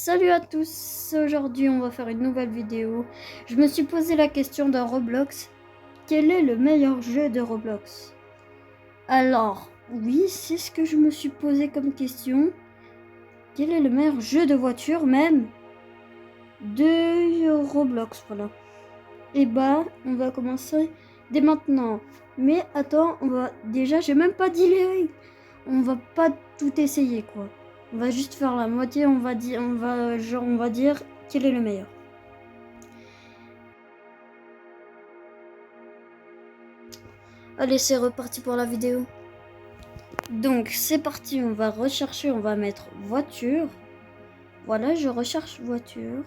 Salut à tous, aujourd'hui on va faire une nouvelle vidéo. Je me suis posé la question dans Roblox, quel est le meilleur jeu de Roblox? Alors, oui, c'est ce que je me suis posé comme question. Quel est le meilleur jeu de voiture même de Roblox, voilà. Et bah, on va commencer dès maintenant. Mais attends, j'ai même pas dit les règles. On va pas tout essayer quoi. On va juste faire la moitié, on va dire quel est le meilleur. Allez, c'est reparti pour la vidéo. Donc, c'est parti, on va rechercher, on va mettre voiture. Voilà, je recherche voiture.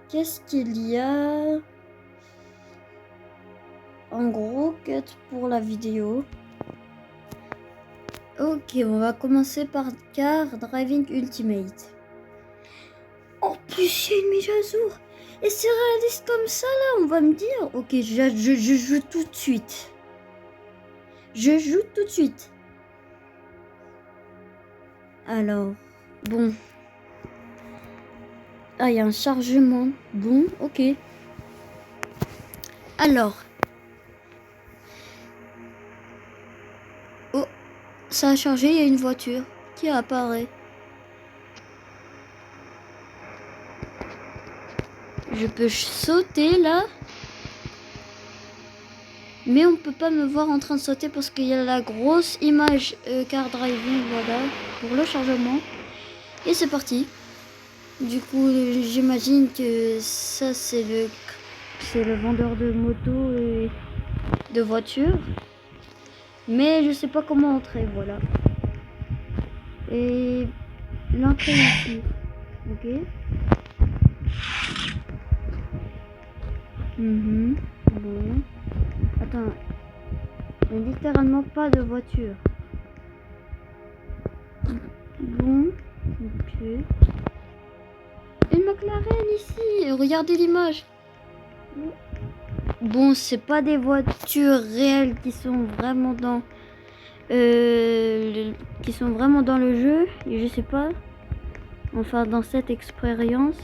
Qu'est-ce qu'il y a? En gros, quête pour la vidéo. Ok, on va commencer par Car Driving Ultimate. En plus, il y a une mise à jour. Et c'est réaliste comme ça, là, on va me dire. Ok, je joue tout de suite. Je joue tout de suite. Alors, bon. Ah, il y a un chargement. Bon, ok. Alors. Oh, ça a chargé, il y a une voiture qui apparaît. Je peux sauter là. Mais on peut pas me voir en train de sauter parce qu'il y a la grosse image car driving, voilà, pour le chargement. Et c'est parti. Du coup, j'imagine que ça c'est le vendeur de moto et de voitures. Mais je sais pas comment entrer, voilà. Et l'entrée ici. Ok. Bon. Attends. Il n'y a littéralement pas de voiture. Bon. Ok. Une McLaren ici. Regardez l'image. Bon, c'est pas des voitures réelles qui sont vraiment dans le jeu. Et je sais pas. Enfin, dans cette expérience.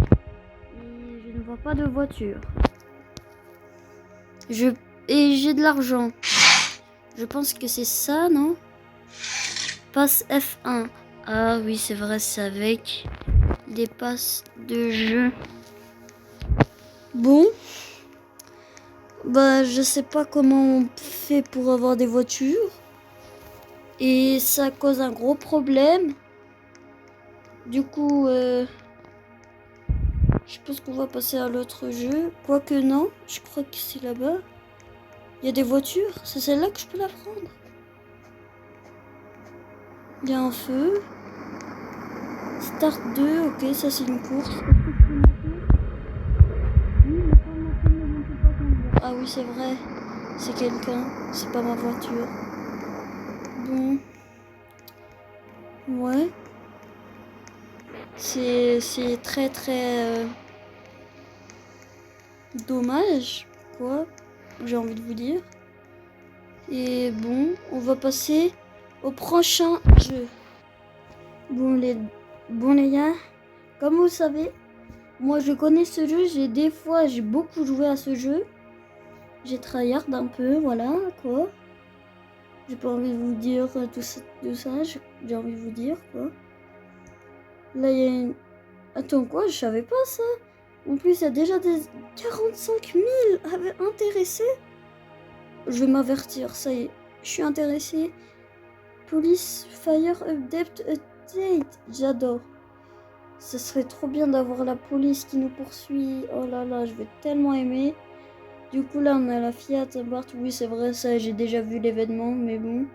Et je ne vois pas de voiture. Et j'ai de l'argent. Je pense que c'est ça, non? Passe F1. Ah oui, c'est vrai, c'est avec des passes de jeu. Bon. Bah, je sais pas comment on fait pour avoir des voitures. Et ça cause un gros problème. Du coup, je pense qu'on va passer à l'autre jeu. Quoique non, je crois que c'est là-bas. Il y a des voitures. C'est celle-là que je peux la prendre. Il y a un feu. Start 2, ok, ça c'est une course. Ah oui, c'est vrai. C'est quelqu'un. C'est pas ma voiture. Bon. Ouais. C'est très très dommage, quoi. J'ai envie de vous dire. Et bon, on va passer au prochain jeu. Bon les gars, comme vous savez, moi je connais ce jeu. J'ai beaucoup joué à ce jeu. J'ai tryhard un peu, voilà quoi. J'ai pas envie de vous dire tout ça. J'ai envie de vous dire quoi. Là il y a une... Attends quoi, je savais pas ça. En plus il y a déjà des 45 000 intéressés. Je vais m'avertir, ça y est, je suis intéressée. Police Fire Update. J'adore. Ce serait trop bien d'avoir la police qui nous poursuit. Oh là là, je vais tellement aimer. Du coup là on a la Fiat Abarth. Oui c'est vrai, ça j'ai déjà vu l'événement, mais bon.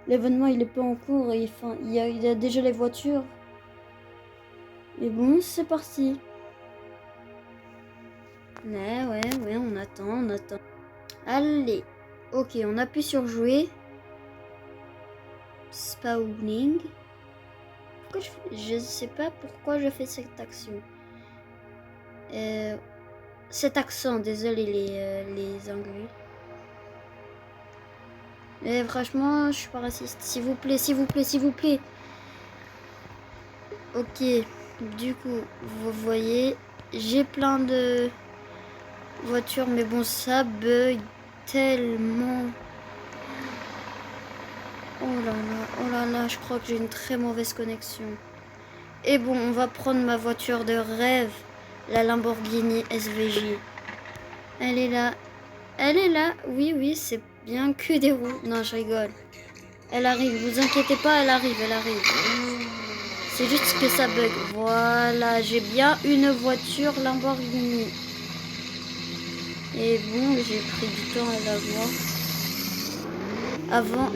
L'événement il est pas en cours et enfin il y a déjà les voitures. Et bon, c'est parti. Ouais, on attend. Allez. Ok, on appuie sur jouer. Spawning. Je sais pas pourquoi je fais cette action. Cet accent, désolé les Anglais. Mais franchement, je suis pas raciste. S'il vous plaît. Ok. Du coup, vous voyez, j'ai plein de voitures, mais bon, ça bug tellement. Oh là là, je crois que j'ai une très mauvaise connexion. Et bon, on va prendre ma voiture de rêve, la Lamborghini SVJ. Elle est là. Elle est là. Oui, oui, c'est bien que des roues. Non, je rigole. Elle arrive, vous inquiétez pas, elle arrive. C'est juste que ça bug. Voilà, j'ai bien une voiture Lamborghini. Et bon, j'ai pris du temps à l'avoir. Avant,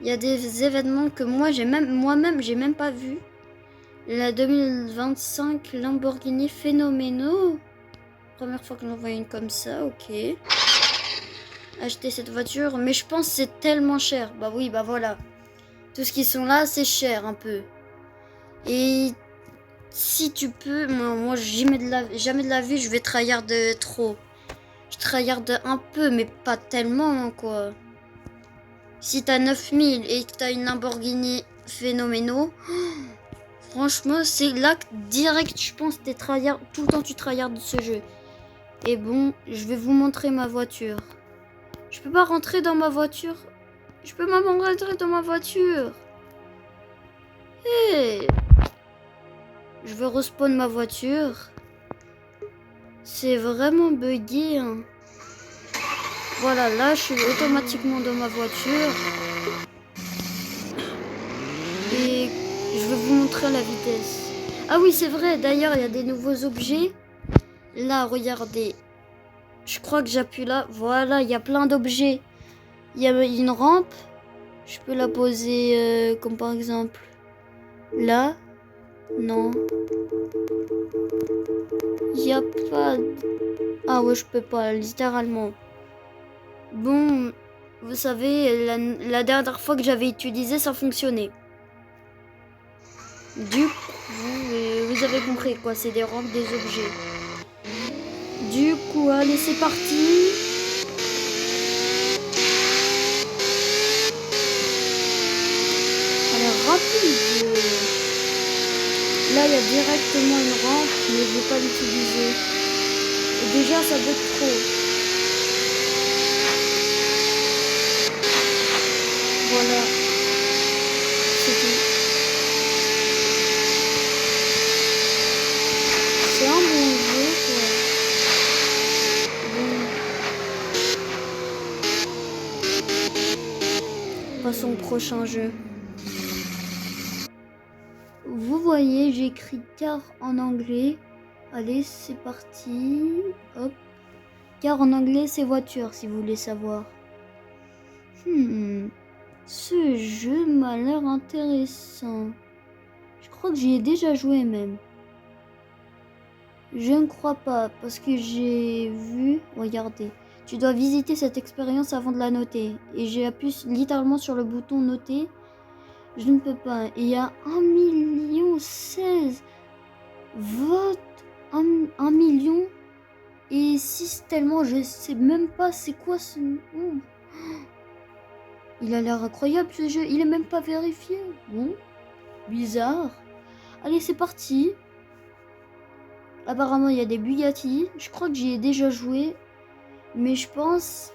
il y a des événements que moi-même, j'ai même pas vu. La 2025 Lamborghini Phénoménaux. Première fois que j'en vois une comme ça, ok. Acheter cette voiture, mais je pense que c'est tellement cher. Bah oui, bah voilà. Tout ce qui sont là, c'est cher un peu. Et si tu peux, moi jamais de la vie, je vais tryhard de trop. Je tryhard un peu, mais pas tellement, quoi. Si t'as 9000 et que t'as une Lamborghini Phénoménaux, franchement, c'est là que direct, je pense que t'es tryhard, tout le temps tu tryhard de ce jeu. Et bon, je vais vous montrer ma voiture. Je peux pas rentrer dans ma voiture. Je peux même rentrer dans ma voiture. Hey, je veux respawn ma voiture. C'est vraiment buggé, hein. Voilà, là, je suis automatiquement dans ma voiture. Et je vais vous montrer la vitesse. Ah oui, c'est vrai. D'ailleurs, il y a des nouveaux objets. Là, regardez. Je crois que j'appuie là. Voilà, il y a plein d'objets. Il y a une rampe. Je peux la poser comme par exemple là. Non. Il n'y a pas... Ah ouais, je peux pas, littéralement. Bon, vous savez, la dernière fois que j'avais utilisé, ça fonctionnait. Du coup, vous avez compris quoi, c'est des rampes, des objets. Du coup, allez, c'est parti. Allez, rapide. Là, il y a directement une rampe, mais je ne vais pas l'utiliser. Et déjà, ça bug trop. Voilà. C'est tout. C'est un bon jeu, quoi. Bon. Passons au prochain jeu. Vous voyez, j'ai écrit car en anglais. Allez, c'est parti. Hop. Car en anglais, c'est voiture, si vous voulez savoir. Ce jeu m'a l'air intéressant. Je crois que j'y ai déjà joué même. Je ne crois pas, parce que j'ai vu... Regardez. Tu dois visiter cette expérience avant de la noter. Et j'ai appuyé littéralement sur le bouton noter. Je ne peux pas. Et il y a 1,16 million votes. 1 million. Et si tellement, je sais même pas c'est quoi ce... Oh. Il a l'air incroyable ce jeu. Il est même pas vérifié. Bon. Bizarre. Allez, c'est parti. Apparemment, il y a des Bugatti. Je crois que j'y ai déjà joué. Mais je pense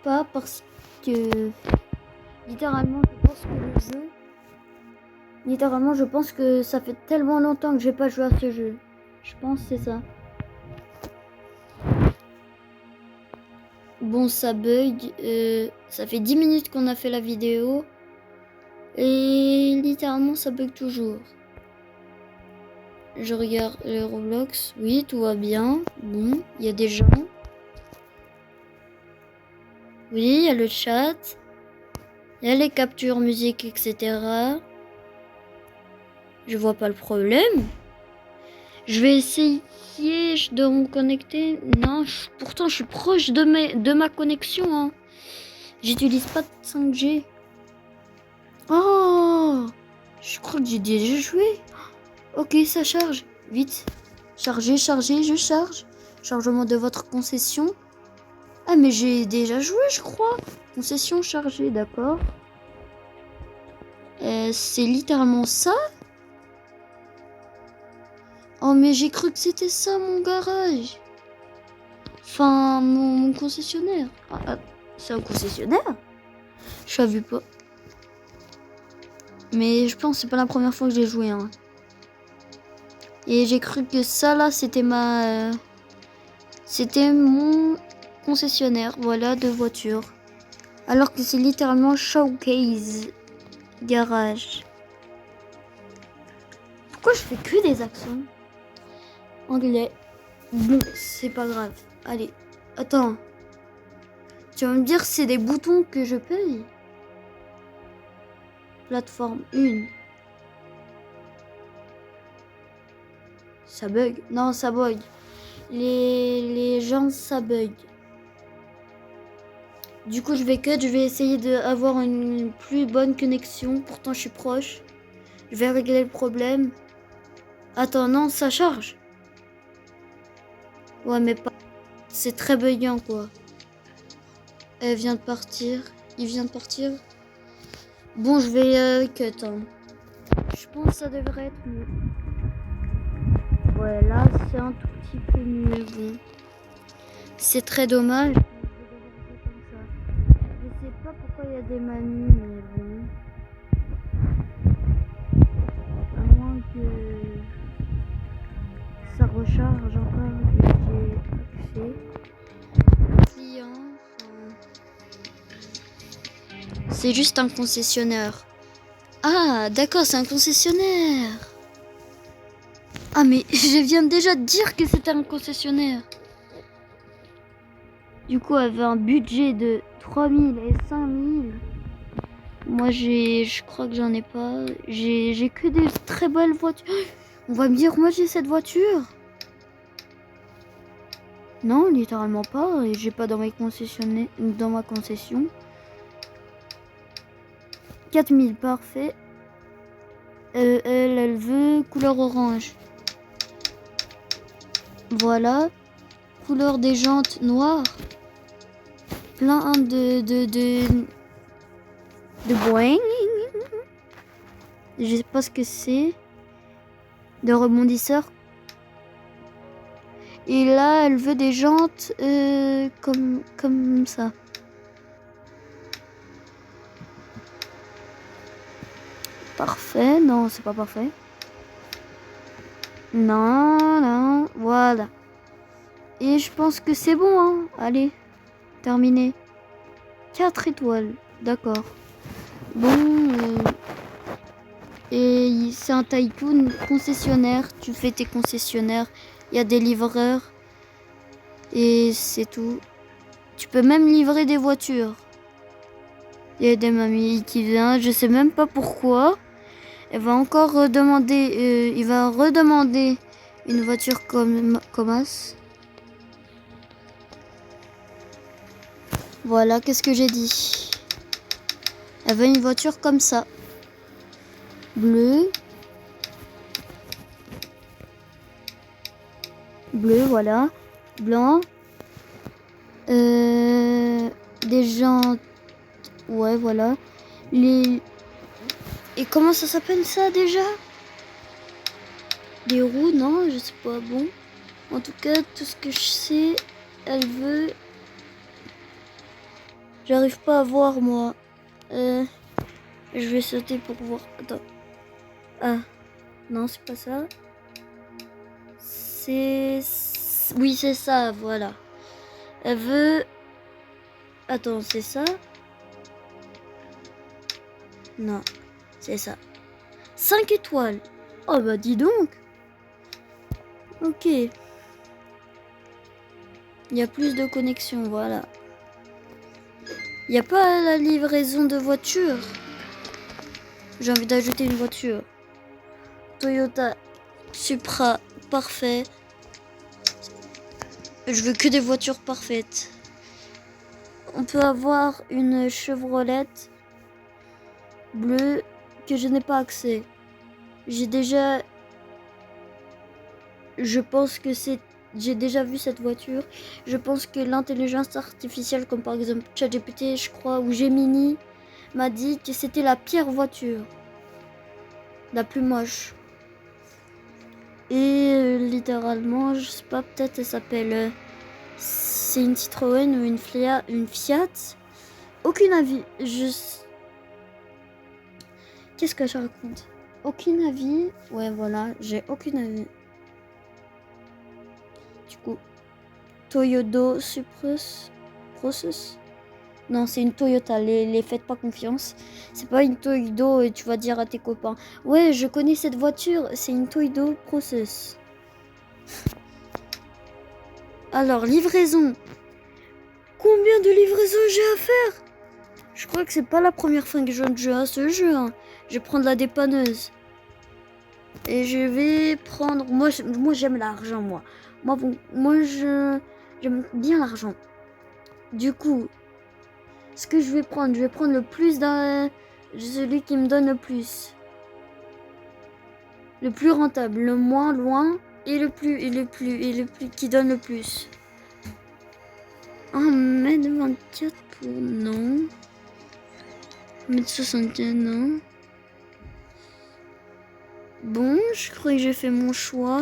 pas parce que... Littéralement, je pense que le jeu... Littéralement, je pense que ça fait tellement longtemps que j'ai pas joué à ce jeu. Je pense que c'est ça. Bon, ça bug. Ça fait 10 minutes qu'on a fait la vidéo. Et littéralement, ça bug toujours. Je regarde le Roblox. Oui, tout va bien. Bon, il y a des gens. Oui, il y a le chat. Il y a les captures musique, etc. Je vois pas le problème. Je vais essayer de me connecter. Non, pourtant je suis proche de ma connexion. Hein. J'utilise pas de 5G. Oh, je crois que j'ai déjà joué. Ok, ça charge. Vite. Chargez, je charge. Chargement de votre concession. Ah, mais j'ai déjà joué, je crois. Concession chargée, d'accord. C'est littéralement ça? Oh, mais j'ai cru que c'était ça, mon garage. Enfin, mon concessionnaire. C'est un concessionnaire? Je savais pas. Mais je pense que c'est pas la première fois que j'ai joué. Hein. Et j'ai cru que ça, là, c'était c'était mon concessionnaire, voilà, de voiture. Alors que c'est littéralement showcase garage. Pourquoi je fais que des accents anglais? Bon, c'est pas grave. Allez, attends. Tu vas me dire c'est des boutons que je paye? Plateforme 1. Ça bug? Non, ça bug. Les gens, ça bug. Du coup, je vais essayer d'avoir une plus bonne connexion. Pourtant, je suis proche. Je vais régler le problème. Attends, non, ça charge. Ouais, mais pas... C'est très buguant, quoi. Elle vient de partir. Il vient de partir. Bon, je vais cut. Hein. Je pense que ça devrait être mieux. Ouais, là, c'est un tout petit peu mieux. Bon. C'est très dommage. Je sais pas pourquoi il y a des menus, mais bon. À moins que ça recharge encore et que j'ai accès. Client. C'est juste un concessionnaire. Ah, d'accord, c'est un concessionnaire. Ah, mais je viens déjà de dire que c'était un concessionnaire. Du coup, elle avait un budget de 3000 et 5000. Moi, je crois que j'en ai pas. J'ai que des très belles voitures. On va me dire, moi, j'ai cette voiture. Non, littéralement pas. Et j'ai pas dans ma concession. 4000, parfait. Elle veut couleur orange. Voilà. Couleur des jantes noires. Plein de boing. Je sais pas ce que c'est. De rebondisseurs. Et là, elle veut des jantes comme ça. Parfait. Non, c'est pas parfait. Non, non. Voilà. Et je pense que c'est bon, hein. Allez. Terminé. 4 étoiles. D'accord. Bon. Et c'est un tycoon concessionnaire. Tu fais tes concessionnaires. Il y a des livreurs. Et c'est tout. Tu peux même livrer des voitures. Il y a des mamies qui viennent. Je sais même pas pourquoi. Elle va encore redemander. Il va redemander une voiture comme as. Voilà, qu'est-ce que j'ai dit? Elle veut une voiture comme ça. Bleu. Bleu, voilà. Blanc. Des jantes. Ouais, voilà. Et comment ça s'appelle ça déjà? Des roues, non, je sais pas. Bon. En tout cas, tout ce que je sais, elle veut... J'arrive pas à voir, moi. Je vais sauter pour voir. Attends. Ah. Non, c'est pas ça. Oui, c'est ça, voilà. Elle veut... Attends, c'est ça? Non, c'est ça. 5 étoiles. Oh bah dis donc. Ok. Il y a plus de connexion, voilà. Il n'y a pas la livraison de voiture. J'ai envie d'ajouter une voiture. Toyota Supra, parfait. Je veux que des voitures parfaites. On peut avoir une Chevrolet bleue que je n'ai pas accès. J'ai déjà... Je pense que c'est... J'ai déjà vu cette voiture. Je pense que l'intelligence artificielle, comme par exemple ChatGPT, je crois, ou Gemini, m'a dit que c'était la pire voiture. La plus moche. Et littéralement, je sais pas, peut-être elle s'appelle... c'est une Citroën ou une Fiat. Aucune avis. Qu'est-ce que je raconte? Aucune avis. Ouais, voilà, j'ai aucune avis. Du coup, Toyota Supra Process. Non, c'est une Toyota, les faites pas confiance. C'est pas une Toyota et tu vas dire à tes copains. Ouais, je connais cette voiture, c'est une Toyota Process. Alors, livraison. Combien de livraisons j'ai à faire? Je crois que c'est pas la première fois que je joue à ce jeu. Hein. Je vais prendre la dépanneuse. Et je vais prendre... Moi j'aime l'argent, moi. J'aime bien l'argent. Du coup, ce que je vais prendre le plus d'un... Celui qui me donne le plus. Le plus rentable, le moins loin et le plus qui donne le plus. 1m24 pour non. 1m61 non. Bon, je crois que j'ai fait mon choix.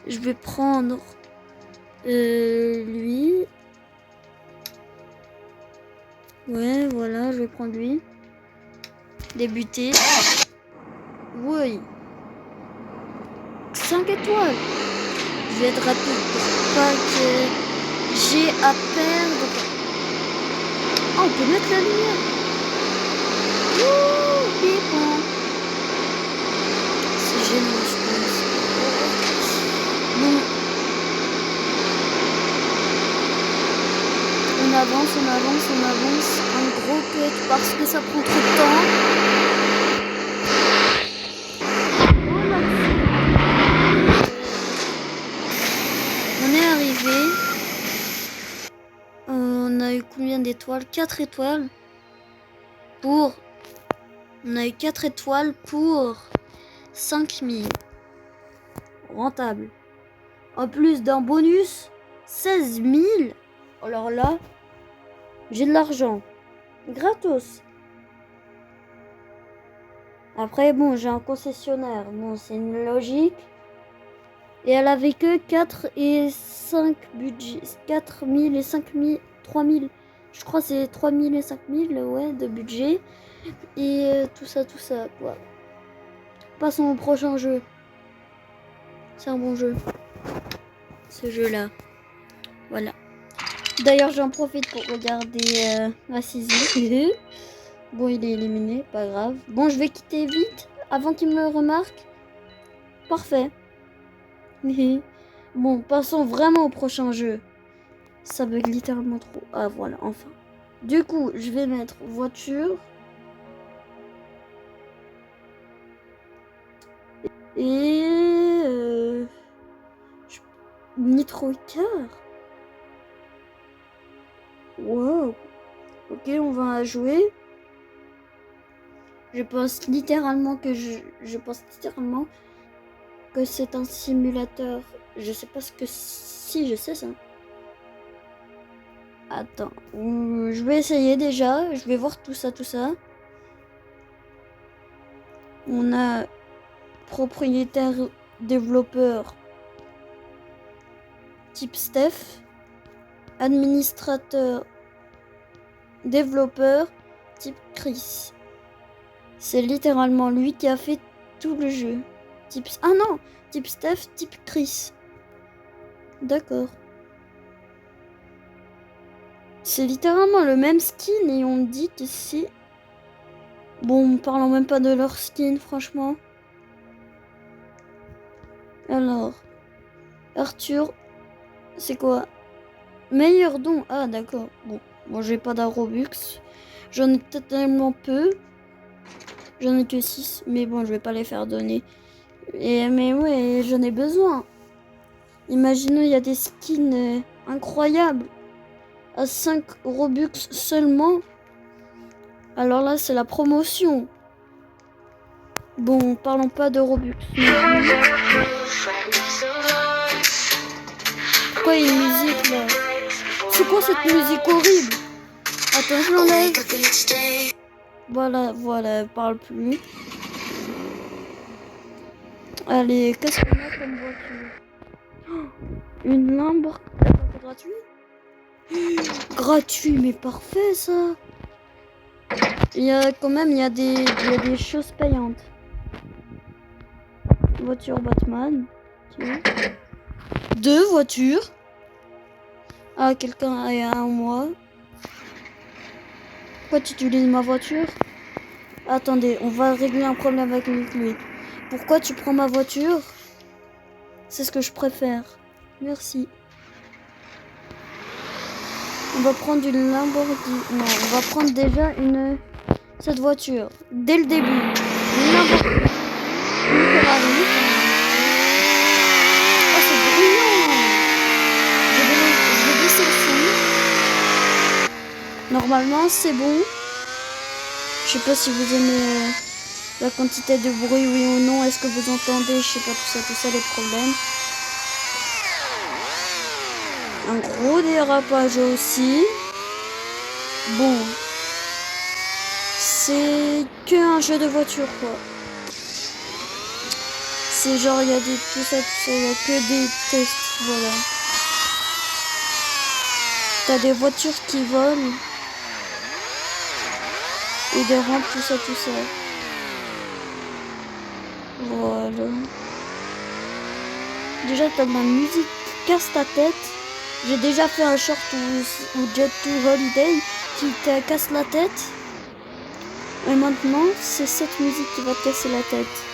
Je vais prendre lui. Ouais, voilà, je vais prendre lui. Débuter. Oui. 5 étoiles. Je vais être rapide pour pas que j'ai à perdre. Oh, on peut mettre la lumière. Ouh, pipon. C'est génial, je pense. Bon. On avance. Un gros cut parce que ça prend trop de temps. On est arrivé. On a eu combien d'étoiles? 4 étoiles. On a eu 4 étoiles pour 5000. Rentable. En plus d'un bonus, 16 000. Alors là, j'ai de l'argent. Gratos. Après, bon, j'ai un concessionnaire. Bon, c'est une logique. Et elle avait que 4 et 5 budgets. 4 000 et 5 000. 3 000. Je crois que c'est 3 000 et 5 000, ouais, de budget. Et tout ça, quoi. Passons au prochain jeu. C'est un bon jeu. Ce jeu-là. Voilà. D'ailleurs, j'en profite pour regarder Racism. Bon, il est éliminé, pas grave. Bon, je vais quitter vite avant qu'il me remarque. Parfait. Bon, passons vraiment au prochain jeu. Ça bug littéralement trop. Ah, voilà, enfin. Du coup, je vais mettre voiture. Et... Nitro Car. Wow. Ok, on va jouer. Je pense littéralement que c'est un simulateur. Je sais pas ce que... Si, je sais ça. Attends. Je vais essayer déjà. Je vais voir tout ça. On a propriétaire développeur type Steph. Administrateur développeur type Chris. C'est littéralement lui qui a fait tout le jeu. Type Steph, type Chris. D'accord. C'est littéralement le même skin et on dit que c'est... Bon, parlons même pas de leur skin, franchement. Alors, Arthur, c'est quoi? Meilleur don. Ah, d'accord. Bon, moi j'ai pas d'Arobux. J'en ai tellement peu. J'en ai que 6, mais bon, je vais pas les faire donner. Mais ouais, j'en ai besoin. Imaginons, il y a des skins incroyables. À 5 Robux seulement. Alors là, c'est la promotion. Bon, parlons pas de Robux. Pourquoi il y a une musique là? C'est quoi cette musique horrible? Attends, je l'enlève. Voilà, elle parle plus. Allez, qu'est-ce qu'on a comme voiture? Une Lamborghini. C'est gratuit? Gratuit, mais parfait ça. Il y a quand même, il y a des choses payantes. Voiture Batman. Okay. 2 voitures. Ah, quelqu'un a un moi. Pourquoi tu utilises ma voiture? Attendez, on va régler un problème avec lui. Pourquoi tu prends ma voiture? C'est ce que je préfère. Merci. On va prendre une Lamborghini. Non, on va prendre déjà cette voiture. Dès le début. Une Lamborghini. Une Ferrari. Oh, c'est brillant. Je vais baisser le son. Normalement, c'est bon. Je sais pas si vous aimez la quantité de bruit, oui ou non. Est-ce que vous entendez? Je sais pas, tout ça, les problèmes. Un gros dérapage aussi. Bon. C'est qu'un jeu de voiture, quoi. C'est genre, il y a tout ça, il y a que des tests, voilà. T'as des voitures qui volent. Et des rampes, tout ça. Voilà. Déjà, t'as de la musique qui casse ta tête. J'ai déjà fait un short où Jet to Holiday qui te casse la tête. Et maintenant, c'est cette musique qui va te casser la tête.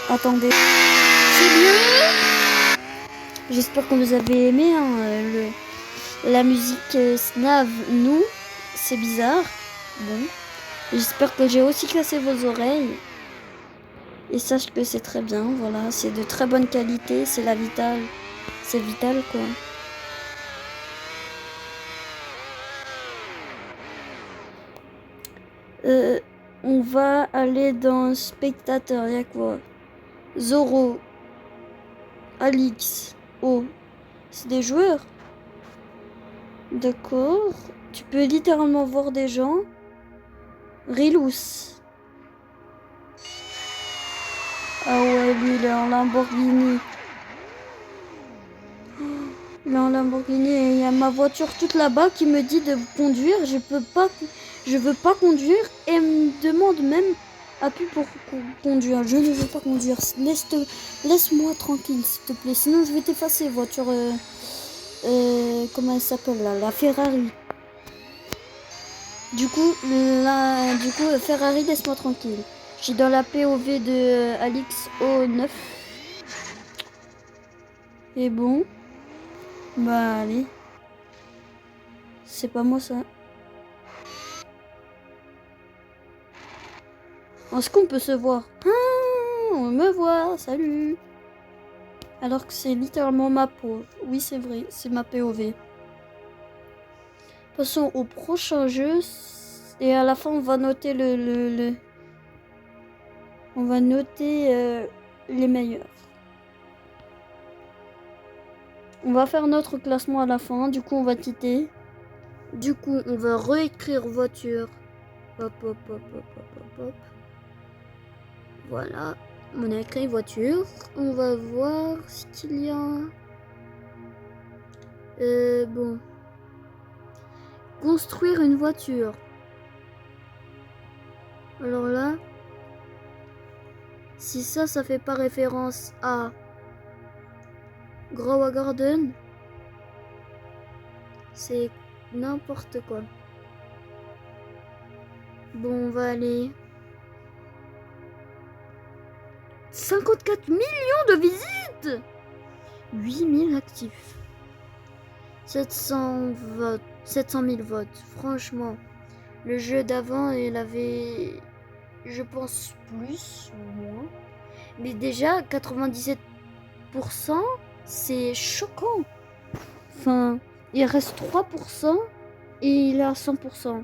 Attendez. C'est mieux. J'espère que vous avez aimé la musique Snav. Nous, c'est bizarre. Bon. J'espère que j'ai aussi cassé vos oreilles. Et sache que c'est très bien. Voilà. C'est de très bonne qualité. C'est la vitale. C'est vital, quoi. On va aller dans spectateur. Il y a quoi? Zoro. Alix. Oh. C'est des joueurs. D'accord. Tu peux littéralement voir des gens. Rilous. Ah ouais, lui, il est en Lamborghini. Il est en Lamborghini et il y a ma voiture toute là-bas qui me dit de conduire. Je veux pas conduire et me demande même appui pour conduire. Je ne veux pas conduire. Laisse-moi tranquille, s'il te plaît. Sinon, je vais t'effacer, voiture. Comment elle s'appelle là? La Ferrari. Du coup, Ferrari, laisse-moi tranquille. Je suis dans la POV de Alix O9. Et bon. Bah, allez. C'est pas moi, ça. Est-ce qu'on peut se voir? Ah, on me voit, salut. Alors que c'est littéralement ma peau. Oui, c'est vrai, c'est ma POV. Passons au prochain jeu. Et à la fin, on va noter on va noter les meilleurs. On va faire notre classement à la fin. Du coup, on va titer. Du coup, on va réécrire voiture. Hop, hop, hop, hop, hop, hop, hop. Voilà. On a écrit voiture. On va voir ce qu'il y a. Bon. Construire une voiture. Alors là, si ça fait pas référence à Grow a Garden, c'est n'importe quoi. Bon, on va aller. 54 millions de visites! 8000 actifs. 700 votes. 700 000 votes. Franchement, le jeu d'avant, il avait, je pense, plus ou moins. Mais déjà, 97%, c'est choquant. Enfin, il reste 3% et il est à 100%.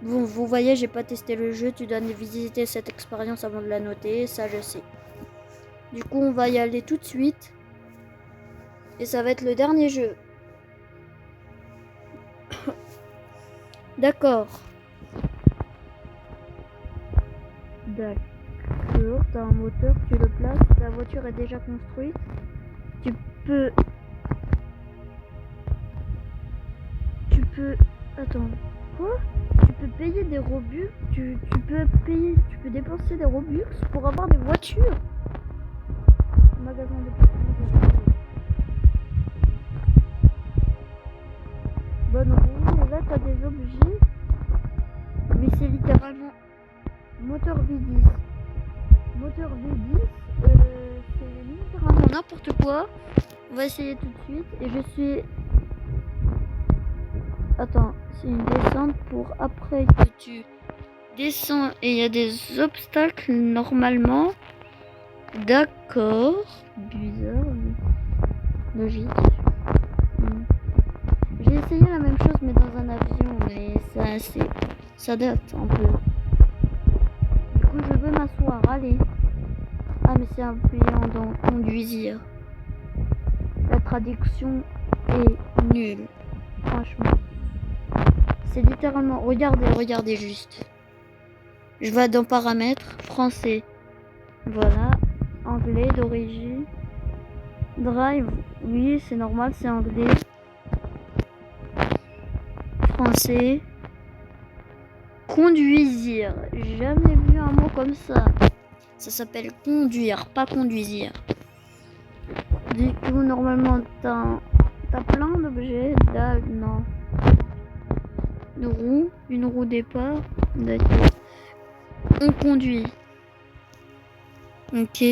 Bon, vous voyez, j'ai pas testé le jeu. Tu dois visiter cette expérience avant de la noter. Ça, je sais. Du coup, on va y aller tout de suite. Et ça va être le dernier jeu. D'accord. D'accord, t'as un moteur, tu le places, la voiture est déjà construite. Tu peux... Attends, quoi? Tu peux payer des Robux, tu peux dépenser des Robux pour avoir des voitures. Magasin de pièces. Bonne roue, et là t'as des objets. Mais c'est littéralement moteur V10. Moteur V10, c'est littéralement n'importe quoi. On va essayer tout de suite. Et je suis... Attends, c'est une descente pour après que tu descends et il y a des obstacles normalement. D'accord. Bizarre. Logique. J'ai essayé la même chose mais dans un avion, mais ça date un peu. Du coup je veux m'asseoir, allez. Ah mais c'est appuyant dans conduisir. La traduction est nulle. Franchement. C'est littéralement... Regardez juste. Je vais dans paramètres, français. Voilà. Anglais d'origine. Drive, oui c'est normal, c'est anglais. Français. Conduisir. J'ai jamais vu un mot comme ça. Ça s'appelle conduire, pas conduisir. Du coup, normalement, t'as plein d'objets. Là, non. Une roue départ. D'accord. On conduit. Ok.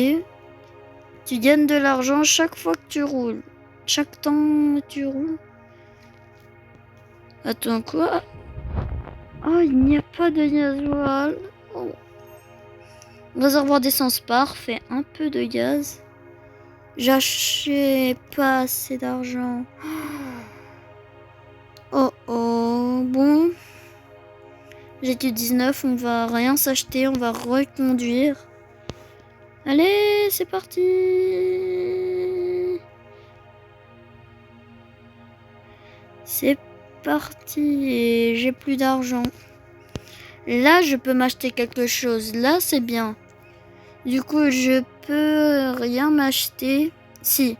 Tu gagnes de l'argent chaque fois que tu roules. Chaque temps que tu roules. Attends, quoi? Oh, il n'y a pas de gasoil. Oh. Réservoir d'essence parfait. Un peu de gaz. J'achète pas assez d'argent. Oh oh. Bon. J'étais 19, on va rien s'acheter, on va reconduire. Allez, c'est parti. C'est parti et j'ai plus d'argent. Là, je peux m'acheter quelque chose. Là, c'est bien. Du coup, je peux rien m'acheter. Si,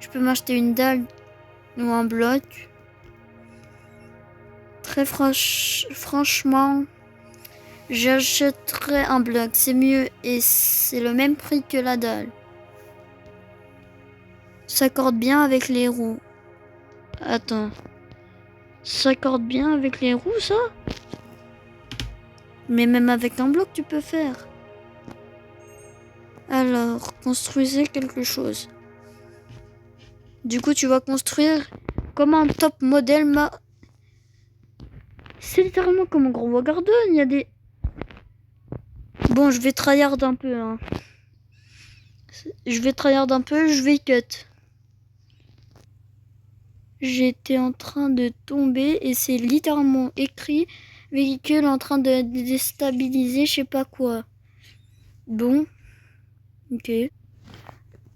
je peux m'acheter une dalle ou un bloc. Très franchement, j'achèterais un bloc. C'est mieux et c'est le même prix que la dalle. Ça s'accorde bien avec les roues. Attends. Ça s'accorde bien avec les roues, ça? Mais même avec un bloc, tu peux faire. Alors, construisez quelque chose. Du coup, tu vas construire comme un top modèle. C'est littéralement comme un gros garden. Il y a des... Bon, je vais tryhard un peu. Hein. Je vais cut. J'étais en train de tomber et c'est littéralement écrit véhicule en train de déstabiliser je sais pas quoi. Bon. Ok.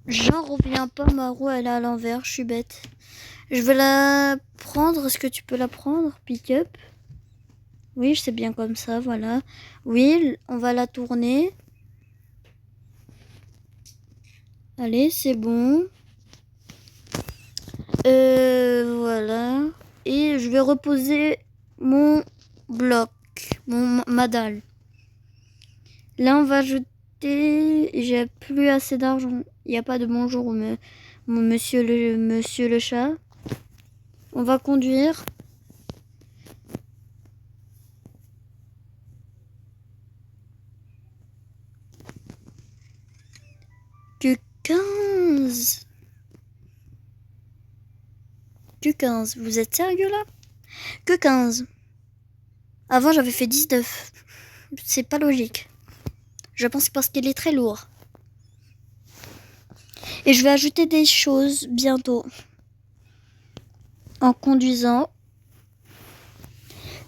J'en reviens pas, ma roue elle est à l'envers, je suis bête. Je vais la prendre, est-ce que tu peux la prendre? Pick-up. Oui, c'est bien comme ça, voilà. Oui, on va la tourner. Allez, c'est bon. Voilà. Et je vais reposer mon bloc, ma dalle. Là, on va jeter. J'ai plus assez d'argent. Il n'y a pas de bonjour, monsieur le chat. On va conduire. Que 15. Que 15. Vous êtes sérieux là? Que 15. Avant, j'avais fait 19. C'est pas logique. Je pense parce qu'il est très lourd. Et je vais ajouter des choses bientôt. En conduisant.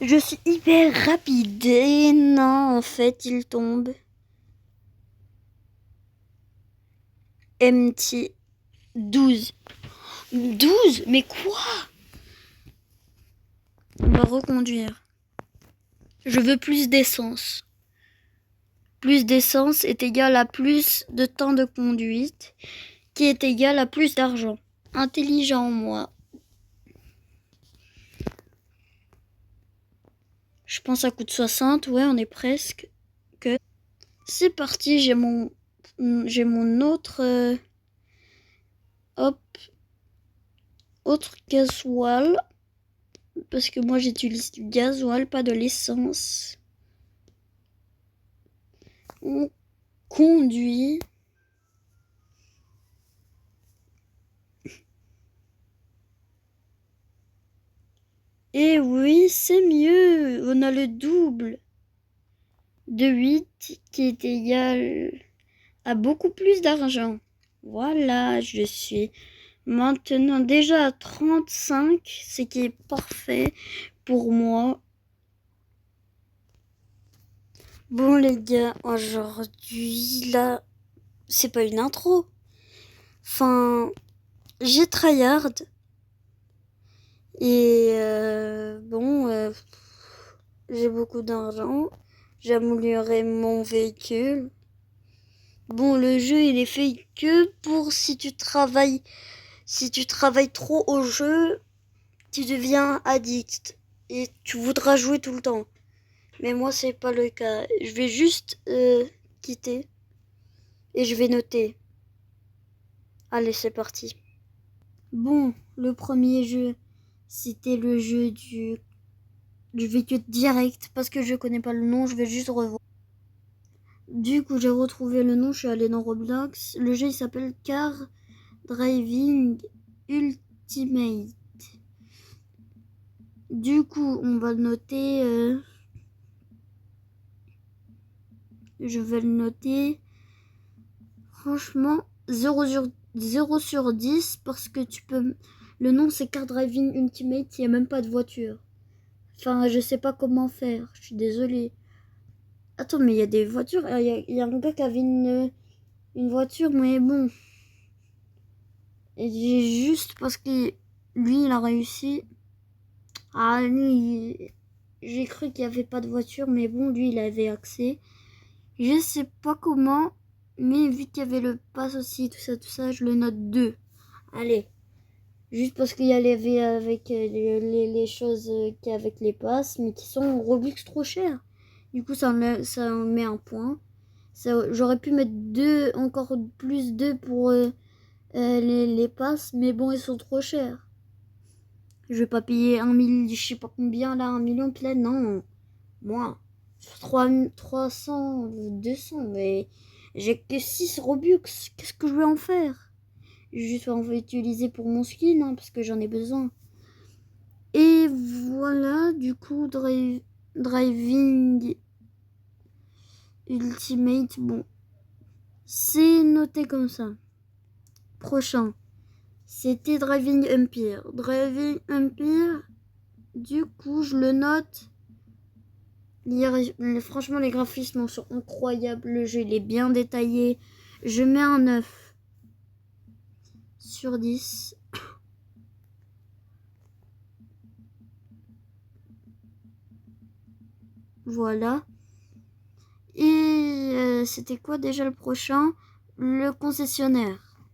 Je suis hyper rapide. Et non, en fait, il tombe. MT 12. 12? Mais quoi? On va reconduire. Je veux plus d'essence. plus d'essence est égal à plus de temps de conduite, qui est égal à plus d'argent. Intelligent, moi. Je pense que ça coûte 60, ouais, on est presque. C'est parti, j'ai mon autre hop, autre gasoil, parce que moi j'utilise du gasoil, pas de l'essence. On conduit. Et oui, c'est mieux, on a le double de 8 qui est égal à beaucoup plus d'argent. Voilà, je suis maintenant déjà à 35, ce qui est parfait pour moi. Bon les gars, aujourd'hui, là, c'est pas une intro. Enfin, j'ai tryhard. Et j'ai beaucoup d'argent. J'ai amélioré mon véhicule. Bon, le jeu, il est fait que pour si tu travailles trop au jeu, tu deviens addict. Et tu voudras jouer tout le temps. Mais moi, c'est pas le cas. Je vais juste quitter. Et je vais noter. Allez, c'est parti. Bon, le premier jeu, c'était le jeu du véhicule direct. Parce que je connais pas le nom, je vais juste revoir. Du coup, j'ai retrouvé le nom, je suis allé dans Roblox. Le jeu, il s'appelle Car Driving Ultimate. Du coup, on va le noter. Je vais le noter. Franchement, 0 sur 10 parce que tu peux. Le nom, c'est Car Driving Ultimate, il n'y a même pas de voiture. Enfin, je sais pas comment faire, je suis désolée. Attends, mais il y a des voitures. Il y a un gars qui avait une voiture, mais bon. Et juste parce que lui, il a réussi. Ah, lui, j'ai cru qu'il n'y avait pas de voiture, mais bon, lui, il avait accès. Je sais pas comment, mais vu qu'il y avait le pass aussi, tout ça, je le note 2. Allez. Juste parce qu'il y avait avec les choses qu'il y a avec les passes, mais qui sont Robux trop chers. Du coup, ça met un point. J'aurais pu mettre encore plus 2 pour les passes, mais bon, ils sont trop chers. Je vais pas payer 1 000, je sais pas combien là, 1 million plein, non. Moi, 300, 200, mais j'ai que 6 Robux. Qu'est-ce que je vais en faire? Juste en utiliser pour mon skin, hein, parce que j'en ai besoin. Et voilà, du coup, Driving Ultimate, bon, c'est noté comme ça. Prochain, c'était Driving Empire. Driving Empire, du coup, je le note. Franchement, les graphismes sont incroyables. Le jeu, il est bien détaillé. Je mets un 9 sur 10. Voilà. Et c'était quoi déjà le prochain? Le concessionnaire.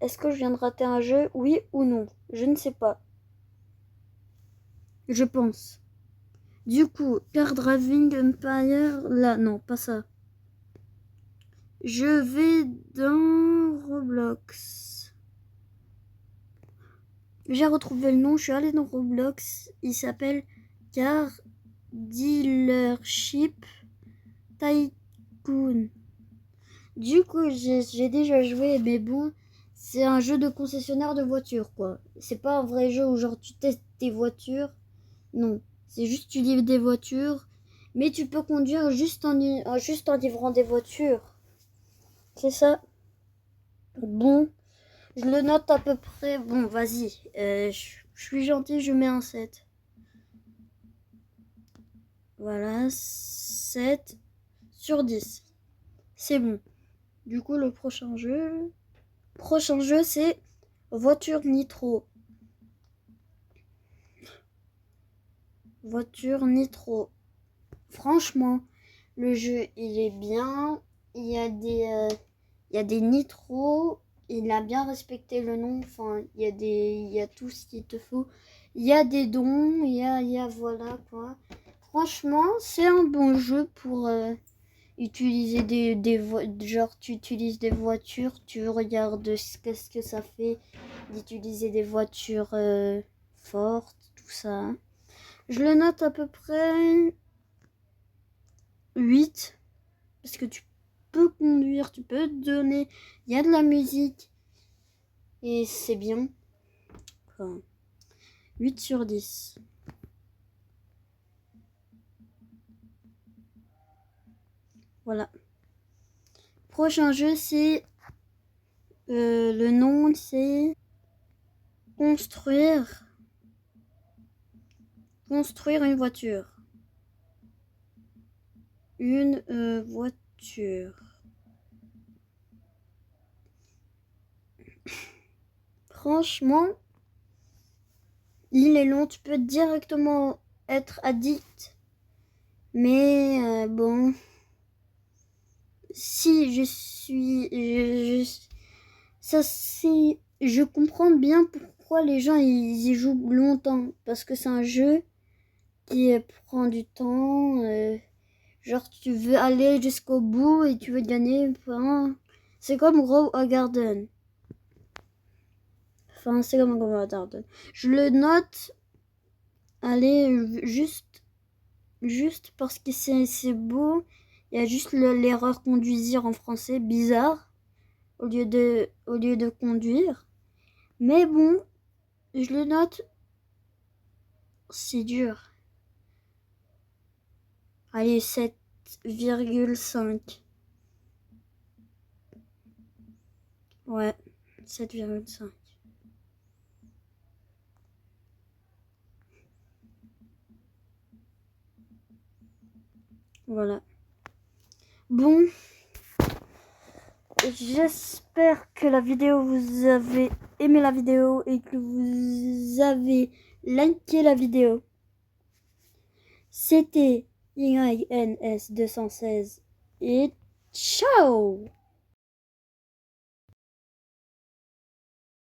Est-ce que je viens de rater un jeu? Oui ou non? Je ne sais pas. Je pense. Du coup, Car Driving Empire, là, non, pas ça. Je vais dans Roblox. J'ai retrouvé le nom, je suis allé dans Roblox. Il s'appelle Car Dealership Tycoon. Du coup, j'ai déjà joué, mais bon, c'est un jeu de concessionnaire de voitures, quoi. C'est pas un vrai jeu où genre tu testes tes voitures. Non, c'est juste tu livres des voitures, mais tu peux conduire juste en livrant des voitures. C'est ça. Bon, je le note à peu près. Bon, vas-y, je suis gentil, je mets un 7. Voilà, 7 sur 10. C'est bon. Du coup, le prochain jeu, c'est Voiture Nitro. Voiture Nitro. Franchement, Le jeu, il est bien. Il y a des nitros. Il a bien respecté le nom. Enfin, il y a tout ce qu'il te faut. Il y a des dons. Voilà quoi. Franchement, c'est un bon jeu pour utiliser genre tu utilises des voitures, tu regardes qu'est-ce que ça fait d'utiliser des voitures fortes, tout ça. Je le note à peu près 8 parce que tu peux conduire, tu peux te donner, il y a de la musique et c'est bien. Enfin, 8 sur 10. Voilà. Prochain jeu, c'est le nom, c'est construire une voiture. Une voiture. Franchement, il est long, tu peux directement être addict. Mais bon, si je suis, ça c'est, je comprends bien pourquoi les gens ils y jouent longtemps, parce que c'est un jeu qui prend du temps. Genre tu veux aller jusqu'au bout et tu veux gagner. Enfin, c'est comme Grow a Garden. Enfin, c'est comme Grow a Garden. Je le note. Allez, juste parce que c'est beau. Il y a juste l'erreur conduisir en français, bizarre, au lieu de conduire. Mais bon, je le note, c'est dur. Allez, 7,5. Ouais, 7,5. Voilà. Bon, j'espère que la vidéo, vous avez aimé la vidéo et que vous avez liké la vidéo. C'était YNS216 et ciao!